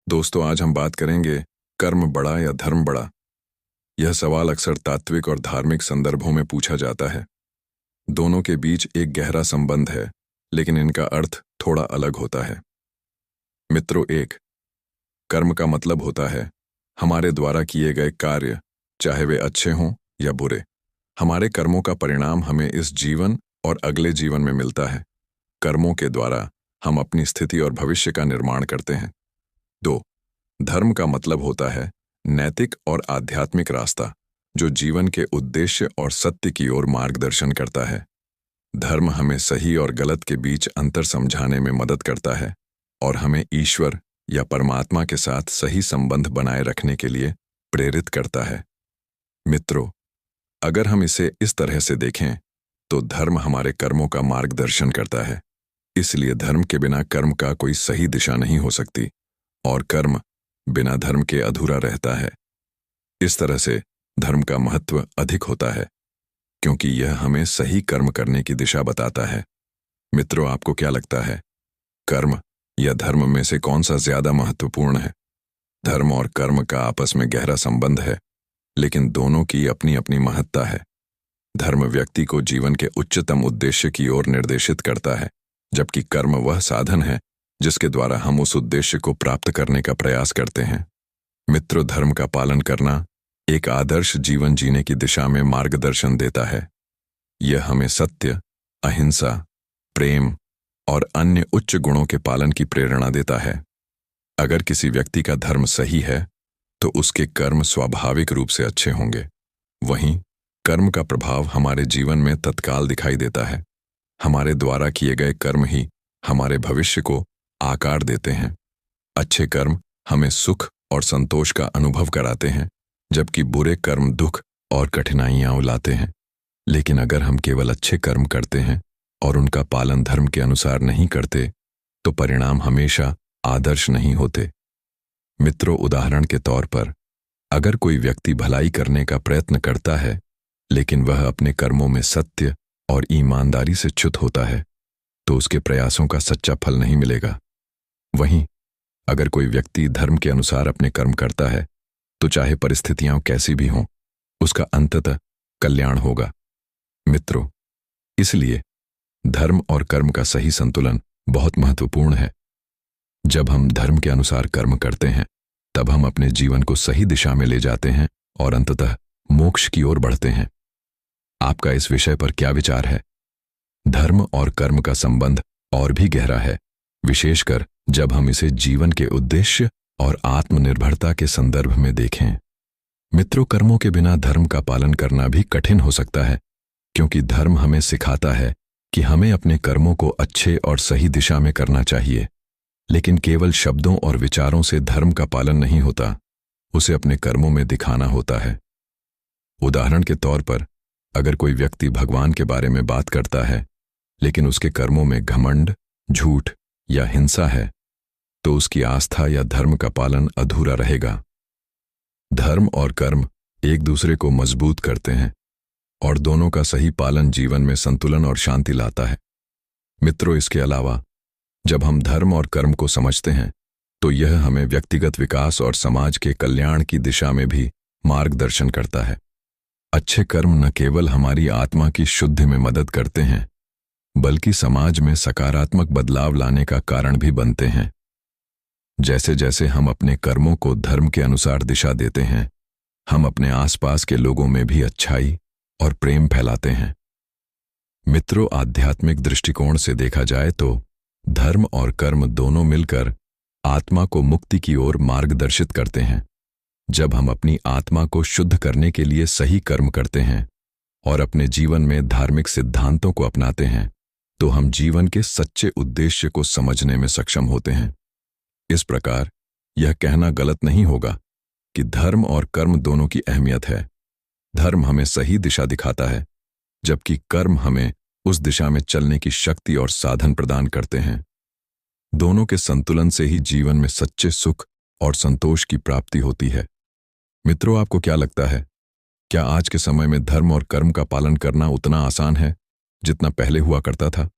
दोस्तों, आज हम बात करेंगे कर्म बड़ा या धर्म बड़ा। यह सवाल अक्सर तात्विक और धार्मिक संदर्भों में पूछा जाता है। दोनों के बीच एक गहरा संबंध है, लेकिन इनका अर्थ थोड़ा अलग होता है। मित्रों, एक कर्म का मतलब होता है हमारे द्वारा किए गए कार्य, चाहे वे अच्छे हों या बुरे। हमारे कर्मों का परिणाम हमें इस जीवन और अगले जीवन में मिलता है। कर्मों के द्वारा हम अपनी स्थिति और भविष्य का निर्माण करते हैं। दो, धर्म का मतलब होता है नैतिक और आध्यात्मिक रास्ता, जो जीवन के उद्देश्य और सत्य की ओर मार्गदर्शन करता है। धर्म हमें सही और गलत के बीच अंतर समझाने में मदद करता है और हमें ईश्वर या परमात्मा के साथ सही संबंध बनाए रखने के लिए प्रेरित करता है। मित्रों, अगर हम इसे इस तरह से देखें तो धर्म हमारे कर्मों का मार्गदर्शन करता है। इसलिए धर्म के बिना कर्म का कोई सही दिशा नहीं हो सकती और कर्म बिना धर्म के अधूरा रहता है। इस तरह से धर्म का महत्व अधिक होता है, क्योंकि यह हमें सही कर्म करने की दिशा बताता है। मित्रों, आपको क्या लगता है, कर्म या धर्म में से कौन सा ज्यादा महत्वपूर्ण है? धर्म और कर्म का आपस में गहरा संबंध है, लेकिन दोनों की अपनी अपनी महत्ता है। धर्म व्यक्ति को जीवन के उच्चतम उद्देश्य की ओर निर्देशित करता है, जबकि कर्म वह साधन है जिसके द्वारा हम उस उद्देश्य को प्राप्त करने का प्रयास करते हैं। मित्रों, धर्म का पालन करना एक आदर्श जीवन जीने की दिशा में मार्गदर्शन देता है। यह हमें सत्य, अहिंसा, प्रेम और अन्य उच्च गुणों के पालन की प्रेरणा देता है। अगर किसी व्यक्ति का धर्म सही है, तो उसके कर्म स्वाभाविक रूप से अच्छे होंगे। वहीं कर्म का प्रभाव हमारे जीवन में तत्काल दिखाई देता है। हमारे द्वारा किए गए कर्म ही हमारे भविष्य को आकार देते हैं। अच्छे कर्म हमें सुख और संतोष का अनुभव कराते हैं, जबकि बुरे कर्म दुख और कठिनाइयां लाते हैं। लेकिन अगर हम केवल अच्छे कर्म करते हैं और उनका पालन धर्म के अनुसार नहीं करते, तो परिणाम हमेशा आदर्श नहीं होते। मित्रों, उदाहरण के तौर पर, अगर कोई व्यक्ति भलाई करने का प्रयत्न करता है, लेकिन वह अपने कर्मों में सत्य और ईमानदारी से च्युत होता है, तो उसके प्रयासों का सच्चा फल नहीं मिलेगा। वहीं अगर कोई व्यक्ति धर्म के अनुसार अपने कर्म करता है, तो चाहे परिस्थितियां कैसी भी हों, उसका अंततः कल्याण होगा। मित्रों, इसलिए धर्म और कर्म का सही संतुलन बहुत महत्वपूर्ण है। जब हम धर्म के अनुसार कर्म करते हैं, तब हम अपने जीवन को सही दिशा में ले जाते हैं और अंततः मोक्ष की ओर बढ़ते हैं। आपका इस विषय पर क्या विचार है? धर्म और कर्म का संबंध और भी गहरा है, विशेषकर जब हम इसे जीवन के उद्देश्य और आत्मनिर्भरता के संदर्भ में देखें। मित्रों, कर्मों के बिना धर्म का पालन करना भी कठिन हो सकता है, क्योंकि धर्म हमें सिखाता है कि हमें अपने कर्मों को अच्छे और सही दिशा में करना चाहिए। लेकिन केवल शब्दों और विचारों से धर्म का पालन नहीं होता, उसे अपने कर्मों में दिखाना होता है। उदाहरण के तौर पर, अगर कोई व्यक्ति भगवान के बारे में बात करता है, लेकिन उसके कर्मों में घमंड, झूठ या हिंसा है, तो उसकी आस्था या धर्म का पालन अधूरा रहेगा। धर्म और कर्म एक दूसरे को मजबूत करते हैं और दोनों का सही पालन जीवन में संतुलन और शांति लाता है। मित्रों, इसके अलावा जब हम धर्म और कर्म को समझते हैं, तो यह हमें व्यक्तिगत विकास और समाज के कल्याण की दिशा में भी मार्गदर्शन करता है। अच्छे कर्म न केवल हमारी आत्मा की शुद्धि में मदद करते हैं, बल्कि समाज में सकारात्मक बदलाव लाने का कारण भी बनते हैं। जैसे जैसे हम अपने कर्मों को धर्म के अनुसार दिशा देते हैं, हम अपने आसपास के लोगों में भी अच्छाई और प्रेम फैलाते हैं। मित्रों, आध्यात्मिक दृष्टिकोण से देखा जाए तो धर्म और कर्म दोनों मिलकर आत्मा को मुक्ति की ओर मार्गदर्शित करते हैं। जब हम अपनी आत्मा को शुद्ध करने के लिए सही कर्म करते हैं और अपने जीवन में धार्मिक सिद्धांतों को अपनाते हैं, तो हम जीवन के सच्चे उद्देश्य को समझने में सक्षम होते हैं। इस प्रकार यह कहना गलत नहीं होगा कि धर्म और कर्म दोनों की अहमियत है। धर्म हमें सही दिशा दिखाता है, जबकि कर्म हमें उस दिशा में चलने की शक्ति और साधन प्रदान करते हैं। दोनों के संतुलन से ही जीवन में सच्चे सुख और संतोष की प्राप्ति होती है। मित्रों, आपको क्या लगता है, क्या आज के समय में धर्म और कर्म का पालन करना उतना आसान है जितना पहले हुआ करता था?